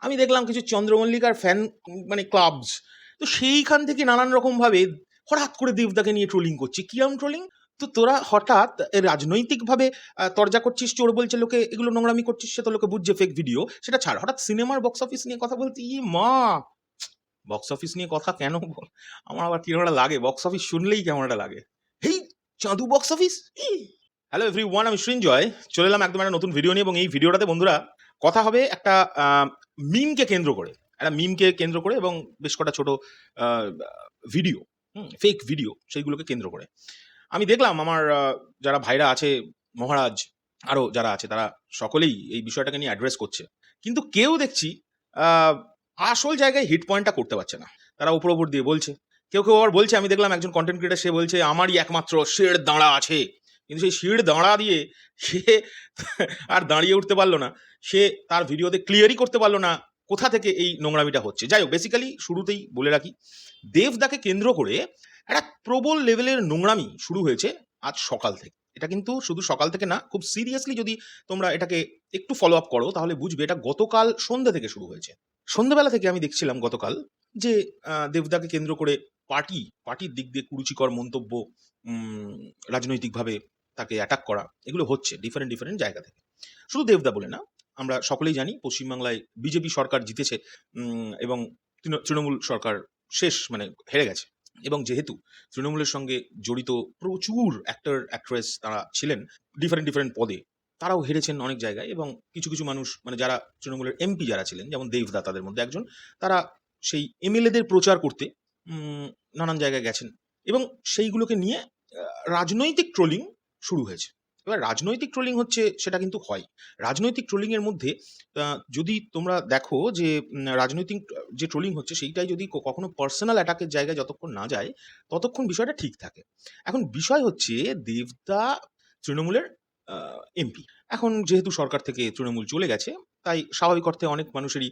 আমি দেখলাম কিছু চন্দ্রমল্লিকার ফ্যান মানে ক্লাবস, তো সেইখান থেকে নানান রকমভাবে হঠাৎ করে দেবদাকে নিয়ে ট্রোলিং করছে। কিরম ট্রোলিং? তো তোরা হঠাৎ রাজনৈতিকভাবে তরজা করছিস, চোর বলছে লোকে, এগুলো নোংরামি করছিস, সে তো লোকে বুঝছে ফেক ভিডিও, সেটা ছাড়। হঠাৎ সিনেমার বক্স অফিস নিয়ে কথা বলতে, ই মা! বক্স অফিস নিয়ে কথা কেন আমার আবার কিরকম একটা লাগে, বক্স অফিস শুনলেই কেমন একটা লাগে। হেই, চাঁদু বক্স অফিস! হ্যালো এভরিওয়ান, আমি সৃঞ্জয়। চলে এলাম একদম একটা নতুন ভিডিও নিয়ে, এবং এই ভিডিওটাতে বন্ধুরা কথা হবে একটা মিমকে কেন্দ্র করে, এবং বেশ কটা ছোট ভিডিও, ফেক ভিডিও, সেইগুলোকে কেন্দ্র করে আমি দেখলাম আমার যারা ভাইরা আছে, মহারাজ আরও যারা আছে, তারা সকলেই এই বিষয়টাকে নিয়ে অ্যাড্রেস করছে। কিন্তু কেউ দেখছি আহ, আসল জায়গায় হিট পয়েন্টটা করতে পারছে না। তারা উপর উপর দিয়ে বলছে। কেউ কেউ আবার বলছে, আমি দেখলাম একজন কন্টেন্ট ক্রিয়েটার, সে বলছে আমারই একমাত্র শের দাঁড়া আছে। কিন্তু সেই শির দাঁড়া দিয়ে সে আর দাঁড়িয়ে উঠতে পারলো না। সে তার ভিডিওতে ক্লিয়ারই করতে পারলো না কোথা থেকে এই নোংরামিটা হচ্ছে। যাই হোক, বেসিক্যালি শুরুতেই বলে রাখি, দেবদাকে কেন্দ্র করে একটা প্রবল লেভেলের নোংরামি শুরু হয়েছে আজ সকাল থেকে। এটা কিন্তু শুধু সকাল থেকে না, খুব সিরিয়াসলি যদি তোমরা এটাকে একটু ফলো আপ করো তাহলে বুঝবে এটা গতকাল সন্ধ্যা থেকে শুরু হয়েছে। সন্ধ্যাবেলা থেকে আমি দেখছিলাম গতকাল যে দেবদাকে কেন্দ্র করে পার্টির দিক দিয়ে কুরুচিকর মন্তব্য, রাজনৈতিকভাবে তাকে অ্যাটাক করা, এগুলো হচ্ছে ডিফারেন্ট জায়গা থেকে। শুধু দেবদা বলে না, আমরা সকলেই জানি পশ্চিমবাংলায় বিজেপি সরকার জিতেছে, এবং তৃণমূল সরকার শেষ, মানে হেরে গেছে। এবং যেহেতু তৃণমূলের সঙ্গে জড়িত প্রচুর অ্যাক্টর অ্যাক্ট্রেস তারা ছিলেন ডিফারেন্ট পদে, তারাও হেরেছেন অনেক জায়গায়। এবং কিছু মানুষ, মানে যারা তৃণমূলের এমপি যারা ছিলেন, যেমন দেবদা তাদের মধ্যে একজন, তারা সেই এমএলএদের প্রচার করতে নানান জায়গায় গেছেন, এবং সেইগুলোকে নিয়ে রাজনৈতিক ট্রোলিং শুরু হয়েছে। এবার রাজনৈতিক ট্রোলিং হচ্ছে, সেটা কিন্তু হয়। রাজনৈতিক ট্রোলিংয়ের মধ্যে যদি তোমরা দেখো যে রাজনৈতিক যে ট্রোলিং হচ্ছে সেইটাই যদি কখনো পার্সোনাল অ্যাটাকের জায়গায় যতক্ষণ না যায়, ততক্ষণ বিষয়টা ঠিক থাকে। এখন বিষয় হচ্ছে, দেবদা তৃণমূলের এমপি। এখন যেহেতু সরকার থেকে তৃণমূল চলে গেছে, তাই স্বাভাবিক অর্থে অনেক মানুষেরই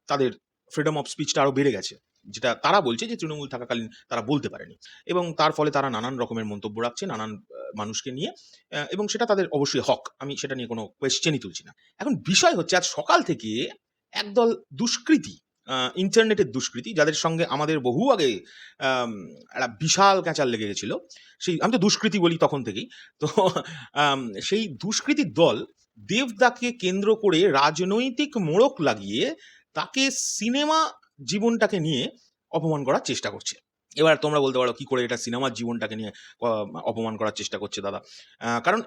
তাদের ফ্রিডম অফ স্পিচটা আরও বেড়ে গেছে, যেটা তারা বলছে যে তৃণমূল থাকাকালীন তারা বলতে পারেনি। এবং তার ফলে তারা নানান রকমের মন্তব্য রাখছে নানান মানুষকে নিয়ে, এবং সেটা তাদের অবশ্যই হক, আমি সেটা নিয়ে কোনো কোয়েশ্চেনই তুলছি না। এখন বিষয় হচ্ছে, আজ সকাল থেকে একদল দুষ্কৃতী, ইন্টারনেটের দুষ্কৃতী, যাদের সঙ্গে আমাদের বহু আগে একটা বিশাল ক্যাঁচাল লেগে গেছিল, সেই, আমি তো দুষ্কৃতী বলি তখন থেকেই। তো সেই দুষ্কৃতীর দল দেবদাকে কেন্দ্র করে রাজনৈতিক মোড়ক লাগিয়ে তাকে সিনেমা জীবনটাকে নিয়ে অপমান করার চেষ্টা করছে। এবার তোমরা বলতে পারো, কি করে এটা সিনেমার জীবনটাকে নিয়ে অপমান করার চেষ্টা করছে দাদা? কারণ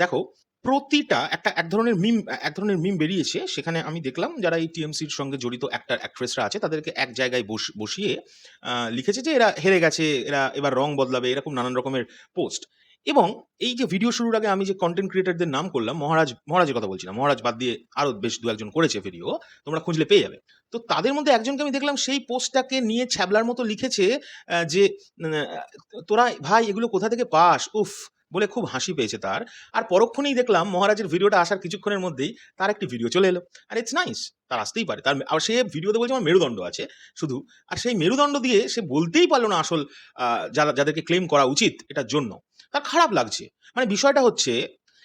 দেখো, প্রতিটা এক ধরনের মিম বেরিয়েছে, সেখানে আমি দেখলাম যারা এই টিএমসির সঙ্গে জড়িত অ্যাক্টর অ্যাক্ট্রেসরা আছে, তাদেরকে এক জায়গায় বসিয়ে লিখেছে যে এরা হেরে গেছে, এরা এবার রং বদলাবে, এরকম নানান রকমের পোস্ট। এবং এই যে ভিডিও শুরুর আগে আমি যে কন্টেন্ট ক্রিয়েটারদের নাম করলাম, মহারাজের কথা বলছিলাম, মহারাজ বাদ দিয়ে আরো বেশ দু একজন করেছে ভিডিও, তোমরা খুঁজলে পেয়ে যাবে। তো তাদের মধ্যে একজনকে আমি দেখলাম সেই পোস্টটাকে নিয়ে ছ্যাবলার মতো লিখেছে যে তোরা ভাই এগুলো কোথা থেকে পাস, উফ, বলে খুব হাসি পেয়েছে তার। আর পরক্ষণেই দেখলাম মহারাজের ভিডিওটা আসার কিছুক্ষণের মধ্যেই তার একটি ভিডিও চলে এলো। আর ইটস নাইস, তার আসতেই পারে, তার আর সে ভিডিওতে বলছে আমার মেরুদণ্ড আছে শুধু। আর সেই মেরুদণ্ড দিয়ে সে বলতেই পারলো না আসল যাদেরকে ক্লেম করা উচিত এটার জন্য। তার খারাপ লাগছে। মানে বিষয়টা হচ্ছে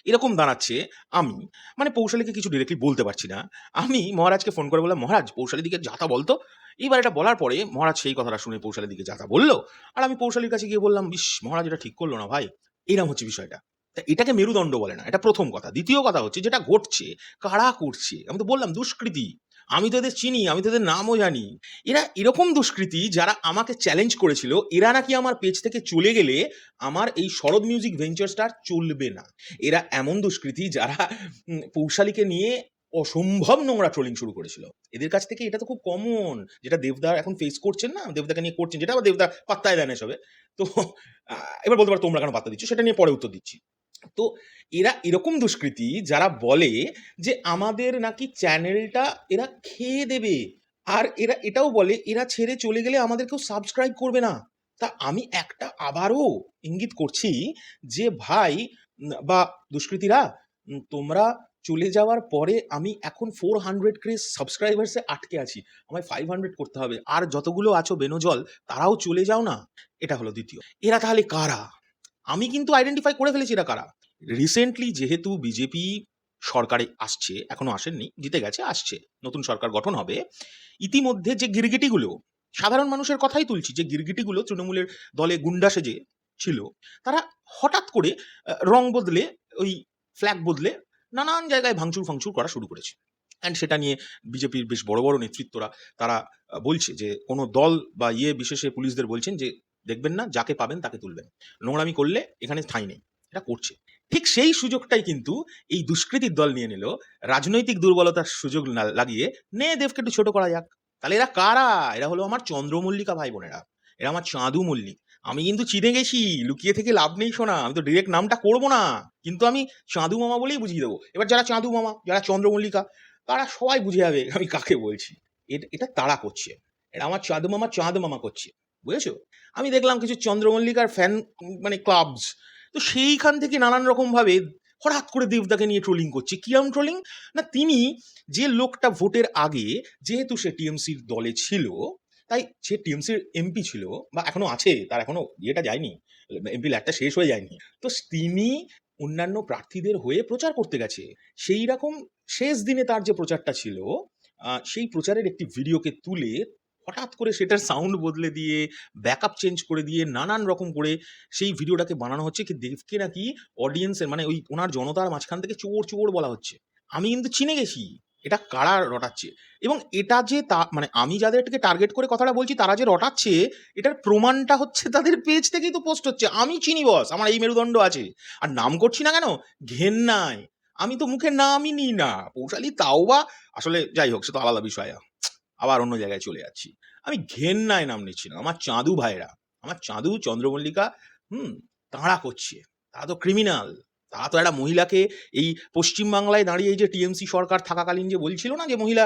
এরকম দাঁড়াচ্ছে, আমি মানে পৌশালীকে কিছু ডিরেক্টলি বলতে পারছি না। আমি মহারাজকে ফোন করে বললাম, মহারাজ পৌশালীর দিকে যাতা বলতো। এইবার এটা বলার পরে মহারাজ সেই কথাটা শুনে পৌশালীর দিকে যাতা বললো। আর আমি পৌশালীর কাছে গিয়ে বললাম, ইস মহারাজ এটা ঠিক করলো না ভাই। এরকম হচ্ছে বিষয়টা। তা এটাকে মেরুদণ্ড বলে না, এটা প্রথম কথা। দ্বিতীয় কথা হচ্ছে, যেটা ঘটছে কারা করছে, আমি তো বললাম দুষ্কৃতী। আমি তো এদের চিনি, আমি তো এদের নামও জানি। এরা এরকম দুষ্কৃতী যারা আমাকে চ্যালেঞ্জ করেছিল, এরা নাকি আমার পেজ থেকে চলে গেলে আমার এই শরৎ মিউজিক ভেঞ্চার্সটা আর চলবে না। এরা এমন দুষ্কৃতী যারা পৌশালীকে নিয়ে অসম্ভব নোংরা ট্রোলিং শুরু করেছিল। এদের কাছ থেকে এটা তো খুব কমন, যেটা দেবদা এখন ফেস করছেন না, দেবদাকে নিয়ে করছেন, যেটা আবার দেবদা পাত্তায় দেন এসবে। তো এবার বলতে পারো তোমরা কেন পাত্তা দিচ্ছ, সেটা নিয়ে পরে উত্তর দিচ্ছি। তো এরা এরকম দুষ্কৃতী যারা বলে যে আমাদের নাকি চ্যানেলটা এরা খেয়ে দেবে, আর এরা এটাও বলে এরা ছেড়ে চলে গেলে আমাদের কেউ সাবস্ক্রাইব করবে না। তা আমি একটা আবারও ইঙ্গিত করছি যে ভাই, বা দুষ্কৃতীরা, তোমরা চলে যাওয়ার পরে আমি এখন 400 সাবস্ক্রাইবার্সে আটকে আছি, আমায় 500 করতে হবে। আর যতগুলো আছো বেনজল, তারাও চলে যাও না। এটা হলো দ্বিতীয়। এরা তাহলে কারা? আমি কিন্তু আইডেন্টিফাই করে ফেলেছি এরা কারা। রিসেন্টলি যেহেতু বিজেপি সরকারে আসছে, এখনো আসেননি, জিতে গেছে, আসছে, নতুন সরকার গঠন হবে। ইতিমধ্যে যে গিরগিটিগুলো, সাধারণ মানুষের কথাই তুলছি, যে গিরগিটিগুলো তৃণমূলের দলে গুন্ডা সেজে ছিল, তারা হঠাৎ করে রং বদলে, ওই ফ্ল্যাগ বদলে নানান জায়গায় ভাঙচুর ফাংচুর করা শুরু করেছে। অ্যান্ড সেটা নিয়ে বিজেপির বেশ বড় বড় নেতৃত্বরা তারা বলছে যে কোনো দল বা বিশেষে পুলিশদের বলছেন যে দেখবেন না, যাকে পাবেন তাকে তুলবেন, নোংরামি করলে এখানে ঠাঁই নেই। এটা করছে। ঠিক সেই সুযোগটাই কিন্তু এই দুষ্কৃতীর দল নিয়ে নিল, রাজনৈতিক দুর্বলতার সুযোগ লাগিয়ে, নে দেবকে একটু ছোট করা যাক। তাহলে এরা কারা? এরা হলো আমার চন্দ্রমল্লিকা ভাই বোনেরা, এরা আমার চাঁদু মল্লিক। আমি কিন্তু চিনে গেছি, লুকিয়ে থেকে লাভ নেই শোনা, আমি তো ডিরেক্ট নামটা করবো না, কিন্তু আমি চাঁদু মামা বলেই বুঝিয়ে দেবো। এবার যারা চাঁদু মামা, যারা চন্দ্রমল্লিকা, তারা সবাই বুঝে যাবে আমি কাকে বলছি। এটা তারা করছে, এটা আমার চাঁদু মামা চাঁদ মামা করছে, বুঝেছো? আমি দেখলাম কিছু চন্দ্রমল্লিকার ফ্যান ক্লাবস, তো সেইখান থেকে নানান রকম ভাবে হঠাৎ করে দেবদাকে নিয়ে ট্রোলিং করছে। কিরম ট্রোলিং? না, তিনি যে লোকটা ভোটের আগে, যেহেতু সে টিএমসির দলে ছিল, তাই সে টিএমসির এমপি ছিল, বা এখনো আছে, তার এখনো ইয়েটা যায়নি, এমপি ল্যাটটা শেষ হয়ে যায়নি, তো তিনি অন্যান্য প্রার্থীদের হয়ে প্রচার করতে গেছে। সেই রকম শেষ দিনে তার যে প্রচারটা ছিল, সেই প্রচারের একটি ভিডিওকে তুলে হঠাৎ করে সেটার সাউন্ড বদলে দিয়ে, ব্যাকআপ চেঞ্জ করে দিয়ে, নানান রকম করে সেই ভিডিওটাকে বানানো হচ্ছে কি দেবকে নাকি অডিয়েন্সের, মানে ওই ওনার জনতার মাঝখান থেকে চোর চোর বলা হচ্ছে। আমি কিন্তু চিনে গেছি এটা কারা রটাচ্ছে, এবং এটা যে মানে আমি যাদেরকে টার্গেট করে কথাটা বলছি, তারা যে রটাচ্ছে, এটার প্রমাণটা হচ্ছে তাদের পেজ থেকেই তো পোস্ট হচ্ছে। আমি চিনি বস, আমার এই মেরুদণ্ড আছে। আর নাম করছি না কেন? ঘেন্নায় আমি তো মুখে নামই নিই না। পৌশালী তাও বা, আসলে যাই হোক, সে তো আলাদা বিষয়, আবার অন্য জায়গায় চলে যাচ্ছি। আমি ঘেন্নায় নাম নিচ্ছি না। আমার চাঁদু ভাইরা, আমার চাঁদু চন্দ্রমল্লিকা, তাঁরা করছে, তারা তো ক্রিমিনাল। তারা তো একটা মহিলাকে, এই পশ্চিমবাংলায় দাঁড়িয়ে এই যে টিএমসি সরকার থাকাকালীন যে বলছিল না যে মহিলা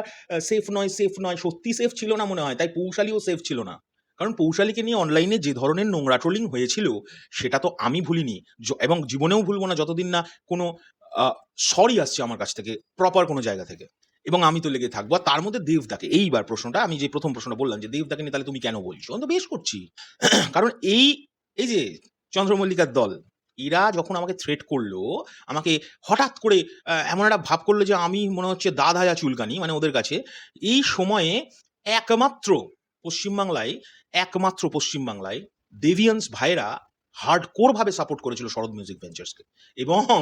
সেফ নয়, সেফ নয়, সত্যি সেফ ছিল না মনে হয়, তাই পৌশালীও সেফ ছিল না। কারণ পৌশালীকে নিয়ে অনলাইনে যে ধরনের নোংরা ট্রোলিং হয়েছিল, সেটা তো আমি ভুলিনি, এবং জীবনেও ভুলবো না যতদিন না কোনো সরি আসছে আমার কাছ থেকে, প্রপার কোনো জায়গা থেকে, এবং আমি তো লেগে থাকবো। আর তার মধ্যে দেবদাকে, এইবার প্রশ্নটা, আমি যে প্রথম প্রশ্নটা বললাম যে দেবদাকে নিয়ে তাহলে তুমি কেন বলছো, আমি তো বেশ করছি। কারণ এই এই যে চন্দ্রমল্লিকার দল, এরা যখন আমাকে থ্রেট করলো, আমাকে হঠাৎ করে এমন একটা ভাব করলো যে আমি মনে হচ্ছে দাদা চুলকানি, মানে ওদের কাছে। এই সময়ে একমাত্র পশ্চিমবাংলায়, দেভিয়ান্স ভাইরা হার্ডকোর ভাবে সাপোর্ট করেছিল শরৎ মিউজিক ভেঞ্চার্সকে। এবং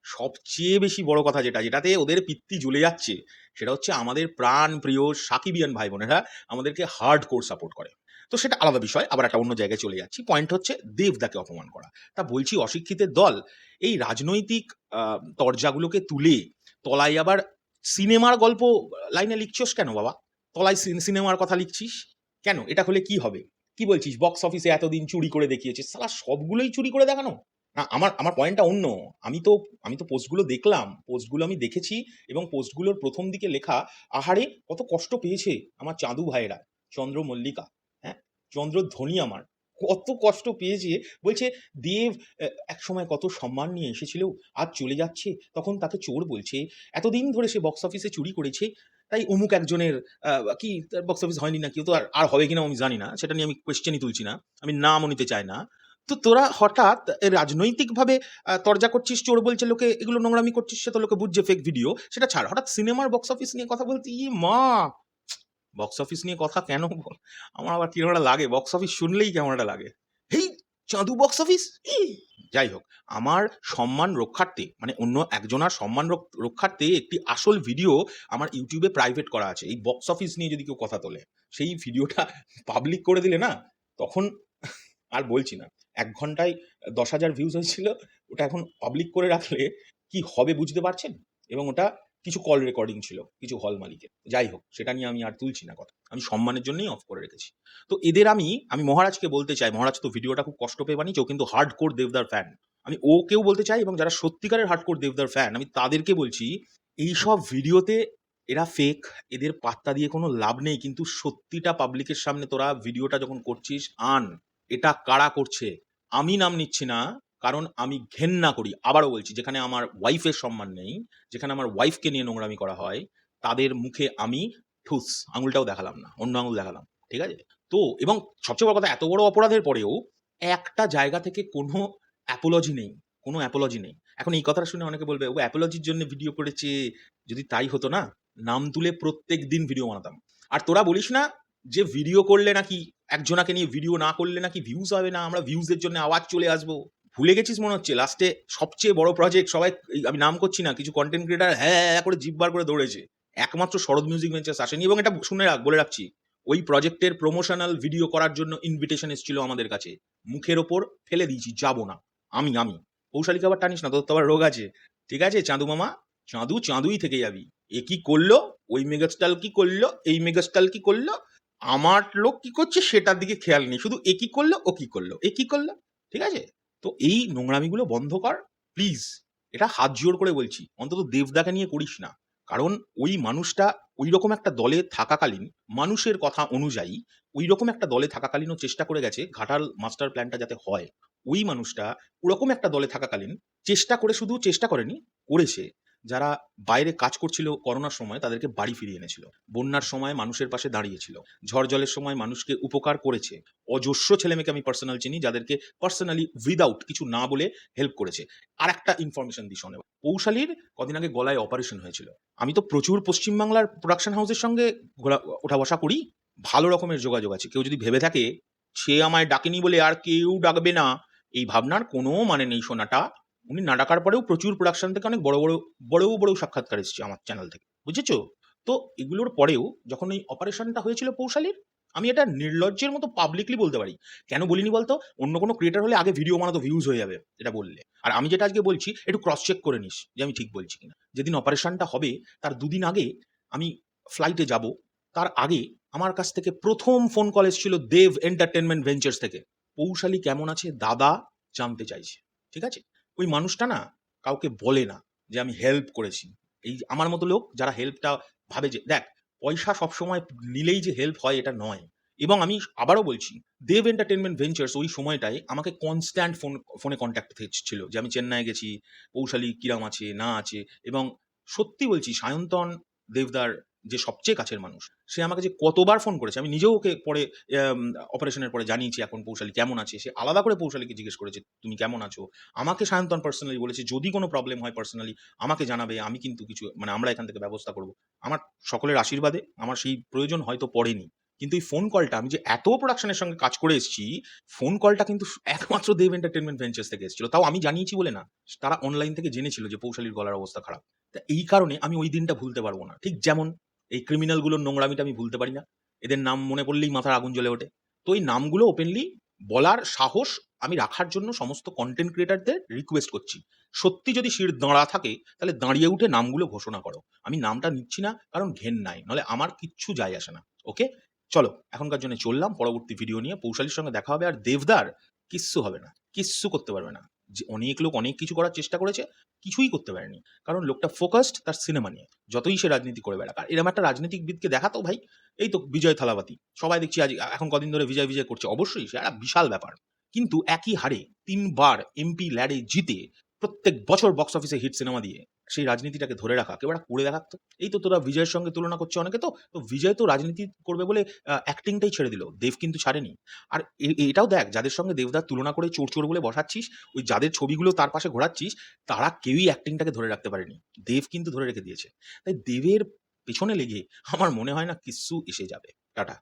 সবচেয়ে বেশি বড় কথা যেটাতে ওদের পিত্তি জ্বলে যাচ্ছে, সেটা হচ্ছে আমাদের প্রাণ প্রিয় সাকিবিয়ান ভাই বোনেরা আমাদেরকে হার্ডকোর সাপোর্ট করে। তো সেটা আলাদা বিষয়, আবার একটা অন্য জায়গায় চলে যাচ্ছি। পয়েন্ট হচ্ছে দেবদাকে অপমান করা। তা বলছি, অশিক্ষিতের দল এই রাজনৈতিক তরজাগুলোকে তুলে তলায় আবার সিনেমার গল্প লাইনে লিখছস কেন বাবা? তলায় সিনেমার কথা লিখছিস কেন? এটা হলে কি হবে? কি বলছিস? বক্স অফিসে এতদিন চুরি করে দেখিয়েছিস, শালা সবগুলোই চুরি করে দেখানো? না, আমার পয়েন্টটা অন্য। আমি তো পোস্টগুলো দেখলাম, পোস্টগুলো আমি দেখেছি, এবং পোস্টগুলোর প্রথম দিকে লেখা, আহারে কত কষ্ট পেয়েছে আমার চাঁদু ভাইয়েরা, চন্দ্র মল্লিকা, হ্যাঁ, চন্দ্রধ্বনি আমার কত কষ্ট পেয়েছে। বলছে দেব একসময় কত সম্মান নিয়ে এসেছিল, আজ চলে যাচ্ছে, তখন তাকে চোর বলছে। এতদিন ধরে সে বক্স অফিসে চুরি করেছে, তাই অমুক একজনের কি বক্স অফিস হয়নি না, কেউ তো আর হবে কিনা আমি জানি না, সেটা নিয়ে আমি কোয়েশ্চেনই তুলছি না, আমি নামও নিতে চাই না। তো তোরা হঠাৎ রাজনৈতিকভাবে তরজা করছিস, চোর বলছে লোকে, এগুলো নোংরামি করছিস, সে তো লোকে বুঝছে ফেক ভিডিও, সেটা ছাড়। হঠাৎ সিনেমার বক্স অফিস নিয়ে কথা বলতে, মা, বক্স অফিস নিয়ে কথা কেন আমার আবার কিরকম একটা লাগে, বক্স অফিস শুনলেই কেমন একটা লাগে। হেই, চাঁদু বক্স অফিস। যাই হোক, আমার সম্মান রক্ষার্থে, মানে অন্য একজনের সম্মান রক্ষার্থে একটি আসল ভিডিও আমার ইউটিউবে প্রাইভেট করা আছে। এই বক্স অফিস নিয়ে যদি কেউ কথা তোলে, সেই ভিডিওটা পাবলিক করে দিলে না, তখন আর বলছি না, ১ ঘন্টায় ১০,০০০ ভিউজ হয়েছিল, ওটা এখন পাবলিক করে রাখলে কি হবে বুঝতে পারছেন? এবং ওটা কিছু কল রেকর্ডিং ছিল কিছু হল মালিকের। যাই হোক, সেটা নিয়ে আমি আর তুলছি না কথা। আমি সম্মানের জন্যই অফ করে রেখেছি। তো এদের আমি মহারাজকে বলতে চাই, মহারাজ তো ভিডিওটা খুব কষ্ট পেয়ে বানিয়েছে, ও কিন্তু হার্ডকোর দেবদার ফ্যান। আমি ওকেও বলতে চাই, এবং যারা সত্যিকারের হার্ডকোর দেবদার ফ্যান, আমি তাদেরকে বলছি, এইসব ভিডিওতে এরা ফেক, এদের পাত্তা দিয়ে কোনো লাভ নেই। কিন্তু সত্যিটা পাবলিকের সামনে তোরা ভিডিওটা যখন করছিস, আন। এটা কারা করছে? আমি নাম নিচ্ছি না, কারণ আমি ঘেন্না করি। আবারও বলছি, যেখানে আমার ওয়াইফের সম্মান নেই, যেখানে আমার ওয়াইফকে নিয়ে নোংরামি করা হয়, তাদের মুখে আমি ঠুস আঙুলটাও দেখালাম না, অন্য আঙুল দেখালাম। ঠিক আছে? তো এবং সবচেয়ে বড় কথা, এত বড় অপরাধের পরেও একটা জায়গা থেকে কোনো অ্যাপোলজি নেই, কোনো অ্যাপোলজি নেই। এখন এই কথাটা শুনে অনেকে বলবে, "ও অ্যাপোলজির জন্য ভিডিও করেছে।" যদি তাই হতো না, নাম তুলে প্রত্যেকদিন ভিডিও বানাতাম। আর তোরা বলিস না যে ভিডিও করলে নাকি একজনাকে নিয়ে ভিডিও না করলে নাকি ভিউজ হবে না, আমরা ভিউজ এর জন্য আবার চলে আসবো। ভুলে গেছিস মনে হচ্ছে লাস্টে সবচেয়ে বড় প্রজেক্ট সবাই আমি নাম করছি না, কিছু কনটেন্ট ক্রিয়েটর হ্যাঁ, হ্যাঁ করে জিভ বার করে দৌড়েছে। একমাত্র শরৎ মিউজিক ভেঞ্চার্স আসেনি এবং এটা শুনে রাখ, বলে রাখছি। ওই প্রজেক্টের প্রমোশনাল ভিডিও করার জন্য ইনভিটেশন এসেছিল আমাদের কাছে। মুখের ওপর ফেলে দিয়েছি, যাব না। আমি। পৌশালীকে আবার টানিস না, তোর তো আবার রোগ আছে। ঠিক আছে চাঁদু মামা, চাঁদুই থেকে যাবি। এ কি করলো, ওই মেগাস্টার কি করলো, এই মেগাস্টার কি করলো, আমার লোক কি করছে সেটার দিকে খেয়াল নেই, শুধু এ কি করলো, ও কি করলো, এ কি করলো। ঠিক আছে, তো এই নোংরামিগুলো বন্ধ কর প্লিজ। এটা হাত জোড় করে বলছি, অন্তত দেবদাকে নিয়ে করিস না। কারণ ওই মানুষটা ওই রকম একটা দলে থাকাকালীন, মানুষের কথা অনুযায়ী ওই রকম একটা দলে থাকাকালীনও চেষ্টা করে গেছে ঘাটাল মাস্টার প্ল্যানটা যাতে হয়। ওই মানুষটা ওরকম একটা দলে থাকাকালীন চেষ্টা করে, শুধু চেষ্টা করেনি, করেছে। যারা বাইরে কাজ করছিল করোনার সময় তাদেরকে বাড়ি ফিরিয়ে এনেছিল। বন্যার সময় মানুষের পাশে দাঁড়িয়েছিল। ঝড় জলের সময় মানুষকে উপকার করেছে। অজস্র ছেলেমেয়েকে আমি পার্সোনাল চিনি যাদেরকে পার্সোনালি উইদাউট কিছু না বলে হেল্প করেছে। আর একটা ইনফরমেশন দিই শোনে, পৌশালীর কদিন আগে গলায় অপারেশন হয়েছিল। আমি তো প্রচুর পশ্চিমবাংলার প্রোডাকশন হাউসের সঙ্গে ওঠা বসা করি, ভালো রকমের যোগাযোগ আছে। কেউ যদি ভেবে থাকে সে আমায় ডাকেনি বলে আর কেউ ডাকবে না, এই ভাবনার কোনো মানে নেই সোনাটা। উনি না ডাকার পরেও প্রচুর প্রোডাকশন থেকে অনেক বড় সাক্ষাৎকার এসেছে আমার চ্যানেল থেকে, বুঝেছো? তো এগুলোর পরেও যখন এই অপারেশনটা হয়েছিল পৌশালীর, আমি এটা নির্লজ্জের মতো পাবলিকলি বলতে পারি। কেন বলিনি বলতো? অন্য কোনো ক্রিয়েটার হলে আগে ভিডিও বানাতো, ভিউজ হয়ে যাবে এটা বললে। আর আমি যেটা আজকে বলছি একটু ক্রস চেক করে নিস যে আমি ঠিক বলছি কিনা। যেদিন অপারেশনটা হবে তার দুদিন আগে আমি ফ্লাইটে যাব, তার আগে আমার কাছ থেকে প্রথম ফোন কল এসেছিল দেব এন্টারটেনমেন্ট ভেঞ্চার্স থেকে। পৌশালী কেমন আছে দাদা জানতে চাইছে। ঠিক আছে, ওই মানুষটা না কাউকে বলে না যে আমি হেল্প করেছি। এই আমার মতো লোক যারা হেল্পটা ভাবে যে দেখ পয়সা সবসময় নিলেই যে হেল্প হয় এটা নয়। এবং আমি আবারও বলছি, দেব এন্টারটেনমেন্ট ভেঞ্চার্স ওই সময়টায় আমাকে কনস্ট্যান্ট ফোনে কন্ট্যাক্ট ছিল যে আমি চেন্নাই গেছি, পৌশালী কিরাম আছে না আছে। এবং সত্যি বলছি, সায়ন্তন দেবদার যে সবচেয়ে কাছের মানুষ, সে আমাকে যে কতবার ফোন করেছে, আমি নিজেও ওকে পরে অপারেশনের পরে জানিয়েছি এখন পৌশালী কেমন আছে। সে আলাদা করে পৌশালীকে জিজ্ঞেস করেছে তুমি কেমন আছো। আমাকে সায়ন্তন পার্সোনালি বলেছে যদি কোনো প্রবলেম হয় পার্সোনালি আমাকে জানাবে, আমি কিন্তু কিছু মানে আমরা এখান থেকে ব্যবস্থা করব। আমার সকলের আশীর্বাদে আমার সেই প্রয়োজন হয়তো পড়েনি। কিন্তু এই ফোন কলটা, আমি যে এত প্রোডাকশনের সঙ্গে কাজ করে এসেছি, ফোন কলটা কিন্তু একমাত্র দেব এন্টারটেনমেন্ট ভেঞ্চার্স থেকে এসেছিল। তাও আমি জানিয়েছি বলে না, তারা অনলাইন থেকে জেনেছিল যে পৌশালীর গলার অবস্থা খারাপ। তা এই কারণে আমি ওই দিনটা ভুলতে পারবো না। ঠিক যেমন এই ক্রিমিনালগুলোর নোংরামিটা আমি ভুলতে পারি না। এদের নাম মনে পড়লেই মাথার আগুন জ্বলে ওঠে। তো এই নামগুলো ওপেনলি বলার সাহস আমি রাখার জন্য সমস্ত কন্টেন্ট ক্রিয়েটরদের রিকোয়েস্ট করছি। সত্যি যদি শির দাঁড়া থাকে তাহলে দাঁড়িয়ে উঠে নামগুলো ঘোষণা করো। আমি নামটা নিচ্ছি না কারণ ঘেন নাই, নাহলে আমার কিচ্ছু যায় আসে না। ওকে, চলো এখনকার জন্য চললাম। পরবর্তী ভিডিও নিয়ে পৌশালীর সঙ্গে দেখা হবে। আর দেবদার কিচ্ছু হবে না, কিচ্ছু করতে পারবে না। যে অনেক লোক অনেক কিছু করার চেষ্টা করেছে, কিছুই করতে পারেনি। কারণ লোকটা ফোকাসড তার সিনেমা নিয়ে, যতই সে রাজনীতি করে বেড়াক। আর এরকম একটা রাজনীতিবিদকে দেখাতো ভাই, এই তো বিজয় থালাপাতি, সবাই দেখছি আজ এখন কদিন ধরে বিজয় করছে। অবশ্যই সে একটা বিশাল ব্যাপার, কিন্তু একই হারে ৩ বার এমপি ল্যাডে জিতে প্রত্যেক বছর বক্স অফিসে হিট সিনেমা দিয়ে সেই রাজনীতিটাকে ধরে রাখা কেউ একটা করে দেখাতো। এই তো তোরা বিজয়ের সঙ্গে তুলনা করছে অনেকে, তো তো বিজয় তো রাজনীতি করবে বলে অ্যাক্টিংটাই ছেড়ে দিল, দেব কিন্তু ছাড়েনি। আর এটাও দেখ, যাদের সঙ্গে দেবদার তুলনা করে চোর চোর বলে বসাচ্ছিস, ওই যাদের ছবিগুলো তার পাশে ঘোরাচ্ছিস, তারা কেউই অ্যাক্টিংটাকে ধরে রাখতে পারেনি। দেব কিন্তু ধরে রেখে দিয়েছে। তাই দেবের পেছনে লেগে আমার মনে হয় না কিচ্ছু এসে যাবে। টাটা।